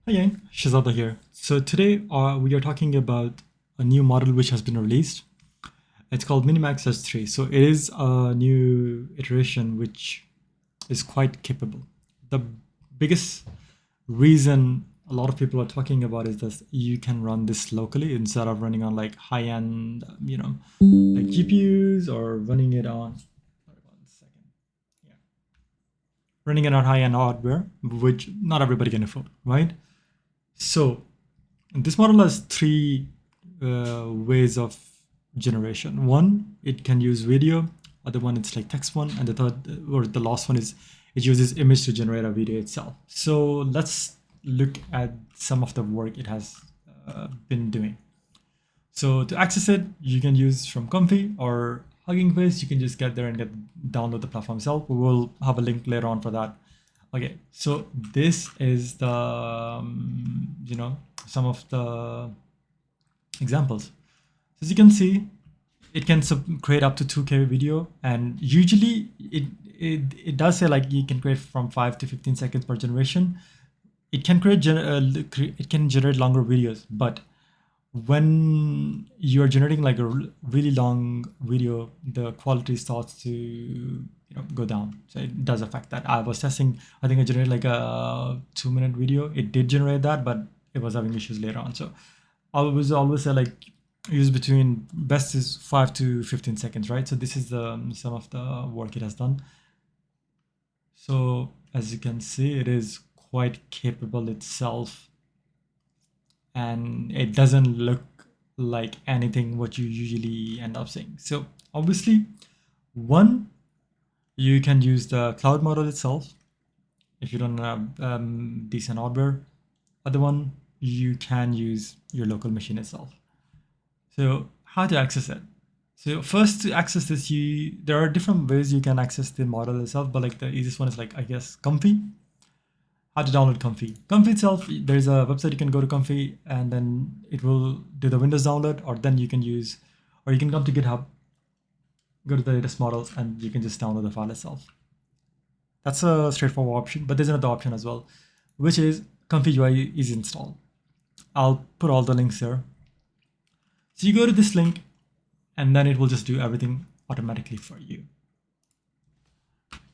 Hi gang, Shazada here. So today we are talking about a new model which has been released. It's called MiniMax H3. So it is a new iteration which is quite capable. The biggest reason a lot of people are talking about is that you can run this locally instead of running on like high-end, like GPUs or running it on. Sorry, 1 second. Yeah, running it on high-end hardware, which not everybody can afford, right? So this model has three ways of generation. One, it can use video. Other one, it's like text one, and the third or the last one is it uses image to generate a video itself. So let's look at some of the work it has been doing. So to access it, you can use from Comfy or Hugging Face. You can just get there and download the platform itself. We will have a link later on for that. Okay, so this is the some of the examples. As you can see, it can create up to 2K video, and usually it does say like you can create from 5 to 15 seconds per generation. It can it can generate longer videos, but when you're generating like a really long video, the quality starts to go down. So it does affect that. I was testing, I think I generated like a 2-minute video. It did generate that, but it was having issues later on. So I was always say like use between best is 5 to 15 seconds, right? So this is the some of the work it has done. So as you can see, it is quite capable itself, and it doesn't look like anything what you usually end up seeing. So obviously, one, you can use the cloud model itself if you don't have decent hardware. Other one, you can use your local machine itself. So how to access it? So first, to access this, there are different ways you can access the model itself, but like the easiest one is like, I guess, Comfy. How to download Comfy. Comfy itself, there's a website you can go to Comfy, and then it will do the Windows download, or then you can use, or you can come to GitHub, go to the latest models, and you can just download the file itself. That's a straightforward option, but there's another option as well, which is ComfyUI is installed. I'll put all the links here. So you go to this link, and then it will just do everything automatically for you.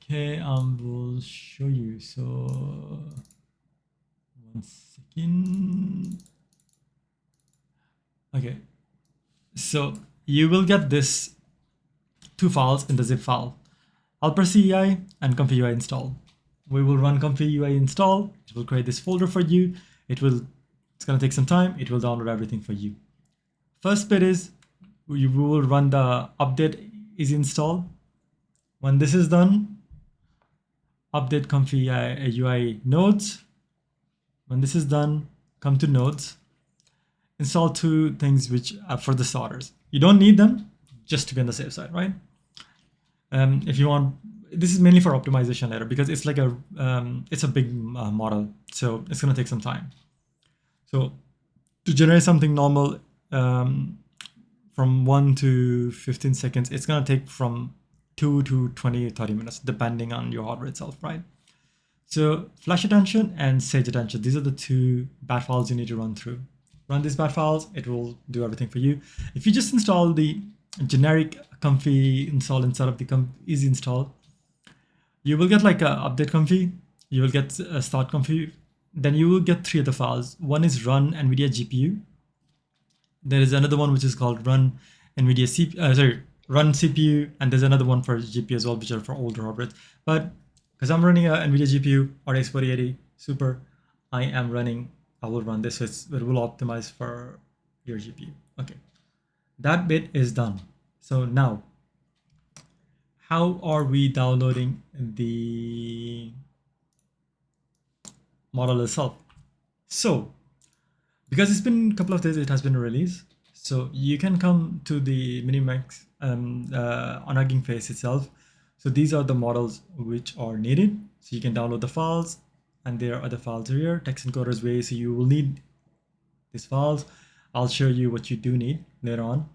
Okay, we'll show you. So 1 second. Okay, so you will get this two files in the zip file. I'll press CEI and ComfyUI install. We will run ComfyUI install. It will create this folder for you. It's gonna take some time. It will download everything for you. First bit is we will run the update is installed. When this is done, update ComfyUI nodes. When this is done, come to nodes. Install two things which are for the starters. You don't need them, just to be on the safe side, right? If you want, this is mainly for optimization later because it's like it's a big model, so it's gonna take some time. So to generate something normal from 1 to 15 seconds, it's gonna take from 2 to 20, 30 minutes, depending on your hardware itself, right? So flash attention and sage attention, these are the two bat files you need to run through. Run these bat files, it will do everything for you. If you just install the generic Comfy install instead of the easy install, you will get like a update Comfy, you will get a start Comfy, then you will get three other files. One is run NVIDIA GPU. There is another one which is called run NVIDIA run CPU, and there's another one for GPU as well, which are for older hardware. But because I'm running a NVIDIA GPU RTX 4080 Super, I will run this, so it will optimize for your GPU. Okay, that bit is done. So now, how are we downloading the model itself? So, because it's been a couple of days, it has been released. So you can come to the MiniMax on Hugging Face itself. So these are the models which are needed. So you can download the files, and there are other files here, text encoders way. So you will need these files. I'll show you what you do need later on.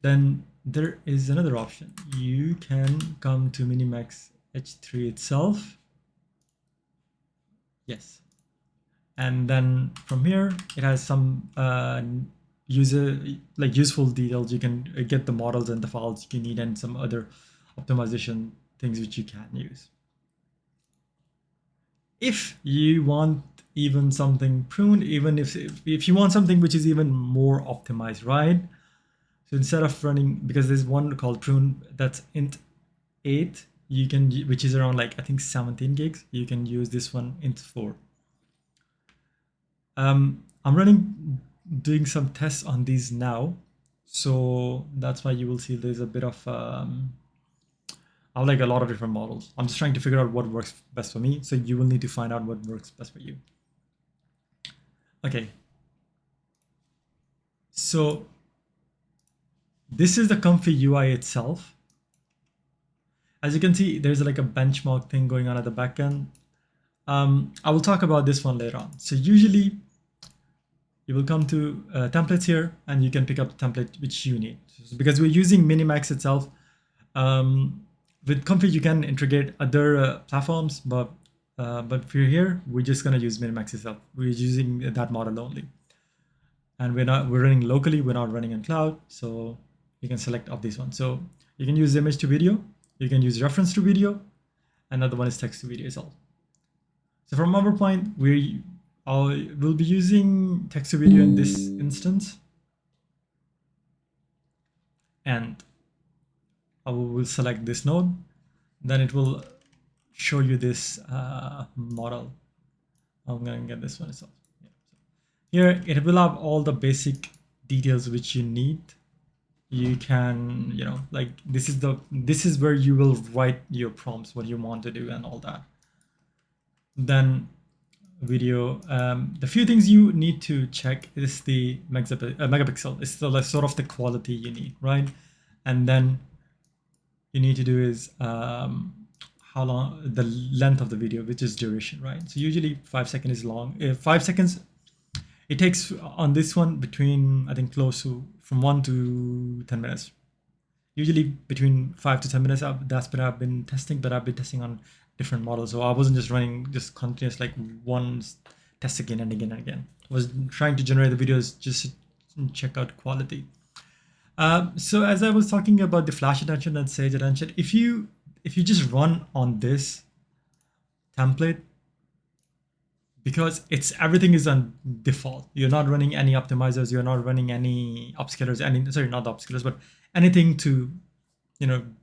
Then there is another option. You can come to MiniMax H3 itself. Yes. And then from here, it has some useful details. You can get the models and the files you need and some other optimization things which you can use. If you want even something pruned, even if you want something which is even more optimized, right? So instead of running, because there's one called prune that's int 8, you can, which is around like I think 17 gigs, you can use this one int 4. I'm doing some tests on these now, so that's why you will see there's a bit of I like a lot of different models. I'm just trying to figure out what works best for me, so you will need to find out what works best for you. Okay, so this is the ComfyUI itself. As you can see, there's like a benchmark thing going on at the back end. I will talk about this one later on. So usually you will come to templates here and you can pick up the template which you need. So because we're using MiniMax itself, with Comfy you can integrate other platforms, but if you're here, we're just gonna use MiniMax itself. We're using that model only. And we're running locally, we're not running in cloud, so you can select of this one. So you can use image to video, you can use reference to video, another one is text to video itself. So from our point, we'll be using text to video in this instance, and I will select this node, then it will show you this model. I'm gonna get this one itself. Yeah. So here it will have all the basic details which you need. You can, like this is where you will write your prompts, what you want to do and all that. Then video, the few things you need to check is the megapixel. It's the sort of the quality you need, right? And then you need to do is how long, the length of the video, which is duration, right? So usually 5 seconds is long. 5 seconds, it takes on this one between, I think, close to from 1 to 10 minutes. Usually between 5 to 10 minutes, that's what I've been testing, but I've been testing on different models. So I wasn't just running just continuous, like one test again and again and again. I was trying to generate the videos just to check out quality. So as I was talking about the flash attention and sage attention, if you just run on this template, because everything is on default, you're not running any optimizers, you're not running any upscalers, not the upscalers, but anything to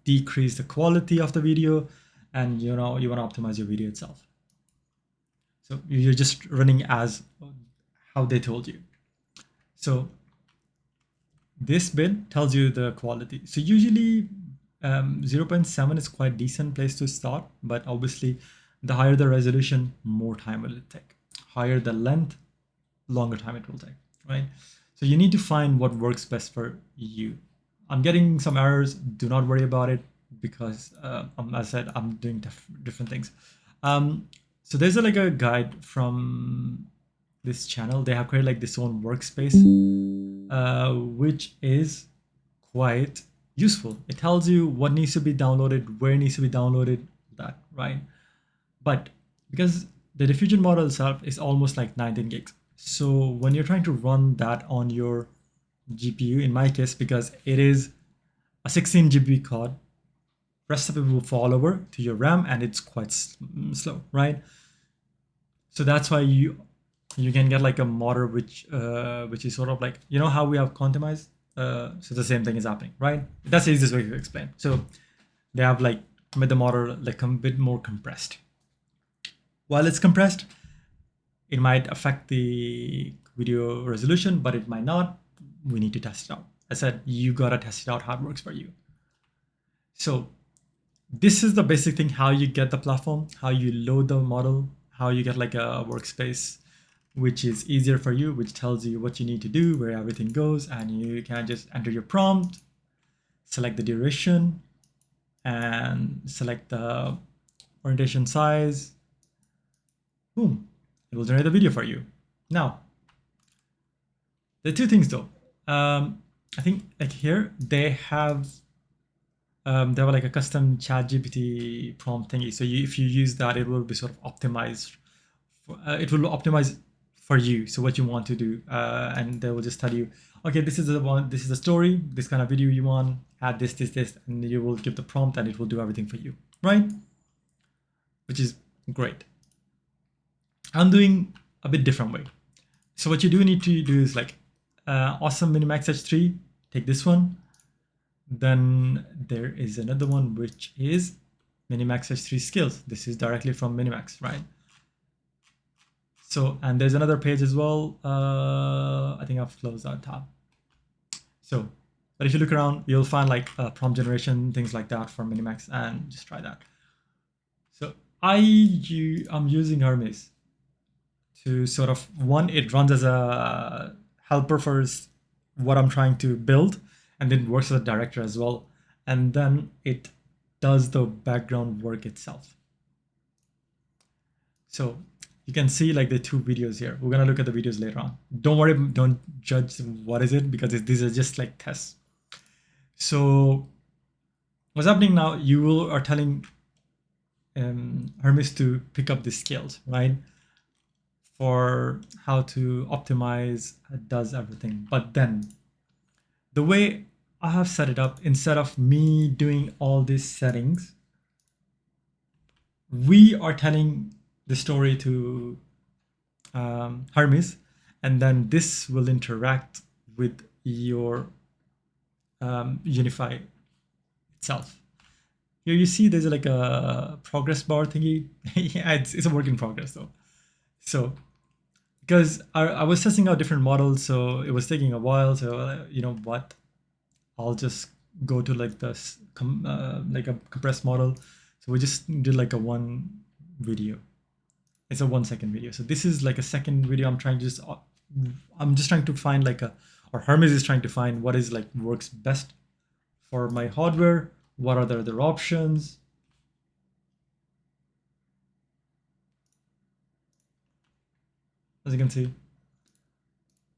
decrease the quality of the video, and you want to optimize your video itself. So you're just running as how they told you. So this bit tells you the quality. So usually 0.7 is quite decent place to start, but obviously the higher the resolution, more time will it take. Higher the length, longer time it will take, right? So you need to find what works best for you. I'm getting some errors, do not worry about it, because as I said, I'm doing different things. So there's like a guide from this channel. They have created like this own workspace, which is quite useful. It tells you what needs to be downloaded, where it needs to be downloaded, that, right? But because the diffusion model itself is almost like 19 gigs. So when you're trying to run that on your GPU, in my case, because it is a 16 GB card, rest of it will fall over to your RAM and it's quite slow, right? So that's why you can get like a model which is sort of like, how we have quantumized. So the same thing is happening, right? That's the easiest way to explain. So they have like made the model like a bit more compressed. While it's compressed, it might affect the video resolution, but it might not. We need to test it out. I said, you gotta test it out how it works for you. So this is the basic thing, how you get the platform, how you load the model, how you get like a workspace, which is easier for you, which tells you what you need to do, where everything goes, and you can just enter your prompt, select the duration, and select the orientation size. Boom, it will generate the video for you. Now, the two things though. I think like here they have like a custom ChatGPT prompt thingy. So if you use that, it will be sort of optimized. It will optimize for you. So what you want to do, and they will just tell you, okay, this is the one, this is the story, this kind of video you want, add this, and you will give the prompt and it will do everything for you, right? Which is great. I'm doing a bit different way. So what you do need to do is like awesome MiniMax H3, take this one. Then there is another one, which is MiniMax H3 skills. This is directly from MiniMax, right? So, and there's another page as well. I think I've closed that tab. So, but if you look around, you'll find like prompt generation, things like that for MiniMax, and just try that. So I'm using Hermes to sort of, one, it runs as a helper for what I'm trying to build, and then works as a director as well. And then it does the background work itself. So you can see like the two videos here. We're gonna look at the videos later on. Don't worry, don't judge what is it, because these are just like tests. So what's happening now, you are telling Hermes to pick up the skills, right? For how to optimize, does everything. But then the way I have set it up, instead of me doing all these settings, we are telling the story to Hermes, and then this will interact with your Unify itself. Here you see there's like a progress bar thingy. Yeah, it's a work in progress though. So because I was testing out different models, so it was taking a while. So you know what, I'll just go to like this like a compressed model. So we just did like a one video. It's a 1 second video. So this is like a second video. I'm just trying to find like or Hermes is trying to find what is like works best for my hardware. What are the other options? As you can see.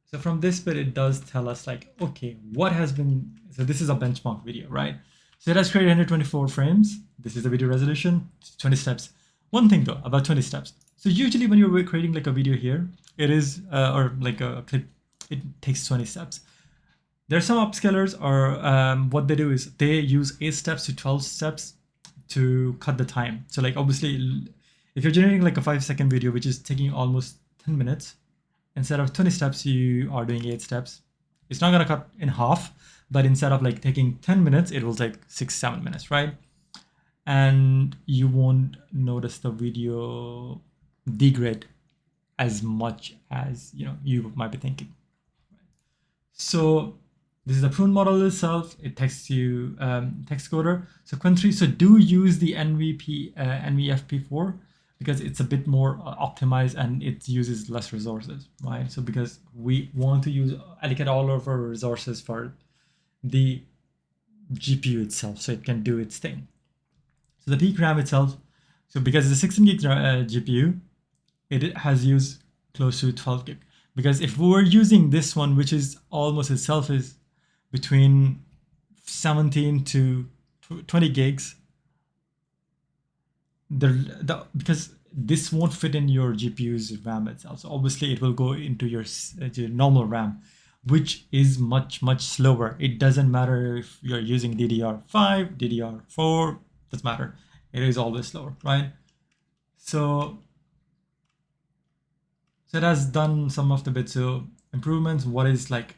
So from this bit, it does tell us like, okay, what has been, so this is a benchmark video, right? So it has created 124 frames. This is the video resolution, 20 steps. One thing though, about 20 steps. So usually when you're creating like a video here, it is, or like a clip, it takes 20 steps. There are some upscalers, or what they do is they use 8 steps to 12 steps to cut the time. So like obviously, if you're generating like a 5-second video, which is taking almost 10 minutes, instead of 20 steps, you are doing 8 steps. It's not gonna cut in half, but instead of like taking 10 minutes, it will take 6-7 minutes, right? And you won't notice the video degrade as much as you might be thinking. So this is the prune model itself. It texts you text coder. So Qwen3, so do use the NVFP4 because it's a bit more optimized and it uses less resources, right? So because we want to allocate all of our resources for the GPU itself, so it can do its thing. So the peak RAM itself, so because it's a 16 gig GPU, it has used close to 12 gig. Because if we were using this one, which is almost itself is between 17 to 20 gigs, because this won't fit in your GPU's RAM itself. So obviously it will go into your normal RAM, which is much slower. It doesn't matter if you're using DDR5, DDR4, doesn't matter. It is always slower, right? So it has done some of the bits of improvements. What is like,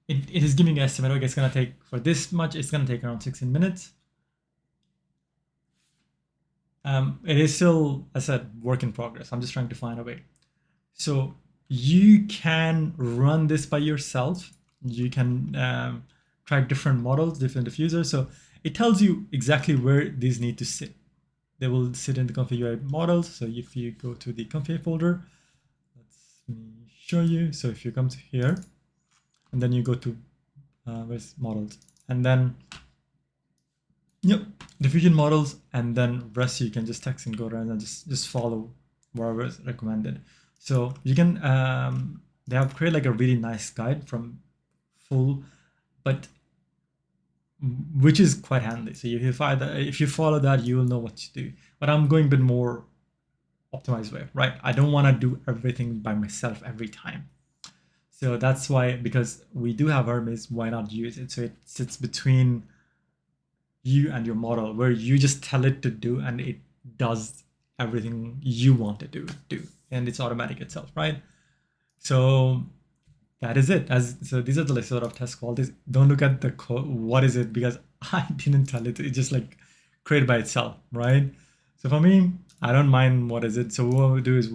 it is giving an estimate. Okay, it's gonna take for this much. It's gonna take around 16 minutes. It is still, as I said, work in progress. I'm just trying to find a way. So you can run this by yourself. You can try different models, different diffusers. So it tells you exactly where these need to sit. They will sit in the ComfyUI models. So if you go to the Comfy folder, let me show you. So if you come to here, and then you go to where's models, and then diffusion models, and then rest you can just text and go around and just follow wherever is recommended. So you can they have created like a really nice guide from full, but which is quite handy. So if you follow that, you will know what to do. But I'm going a bit more optimized way, right? I don't want to do everything by myself every time. So that's why, because we do have Hermes, why not use it? So it sits between you and your model, where you just tell it to do and it does everything you want it to do, and it's automatic itself, right? So that is it. So these are the sort of test qualities. Don't look at the code. What is it? Because I didn't tell it. It just like created by itself, right? So for me, I don't mind what is it. So what we do is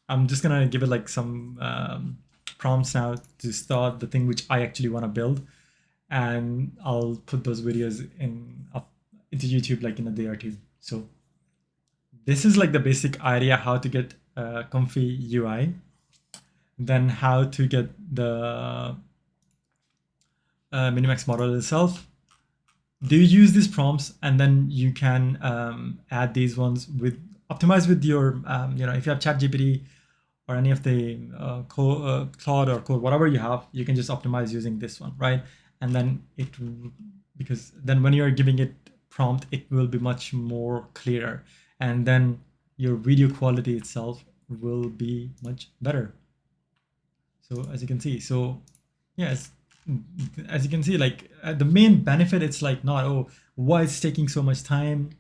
I'm just gonna give it like some prompts now to start the thing which I actually want to build, and I'll put those videos up into YouTube like in a day or two. So this is like the basic idea how to get ComfyUI, then how to get the MiniMax model itself. Do you use these prompts, and then you can add these ones with optimize with your if you have ChatGPT or any of the Claude or Code, whatever you have, you can just optimize using this one, right? And then because then when you're giving it prompt, it will be much more clearer, and then your video quality itself will be much better. So as you can see, so yes, as you can see, like the main benefit, it's like not, oh, why it's taking so much time.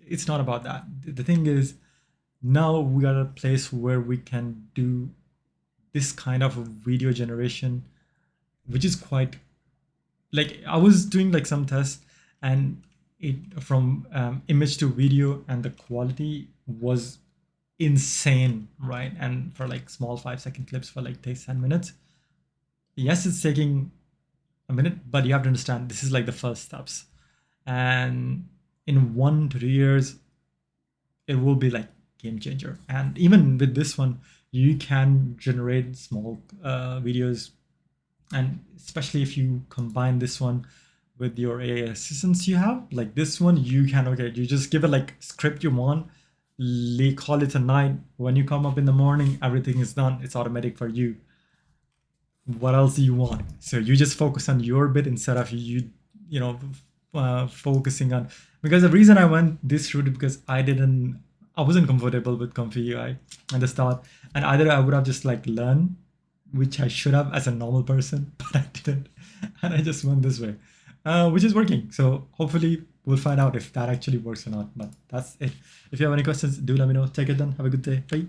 It's not about that. The thing is, now we are at a place where we can do this kind of video generation, which is quite, like I was doing like some tests, and it from image to video, and the quality was insane, right? And for like small 5-second clips for like takes 10 minutes. Yes, it's taking a minute, but you have to understand this is like the first steps, and in 1 to 2 years it will be like game changer. And even with this one, you can generate small videos, and especially if you combine this one with your AI assistants you have, like this one, you can, okay, you just give it like script you want, call it a night. When you come up in the morning, everything is done. It's automatic for you. What else do you want? So you just focus on your bit instead of focusing on, because the reason I went this route, because I wasn't comfortable with ComfyUI at the start, and either I would have just like learned, which I should have as a normal person, but I didn't, and I just went this way, which is working. So hopefully we'll find out if that actually works or not. But that's it. If you have any questions, do let me know. Take it then. Have a good day. Bye.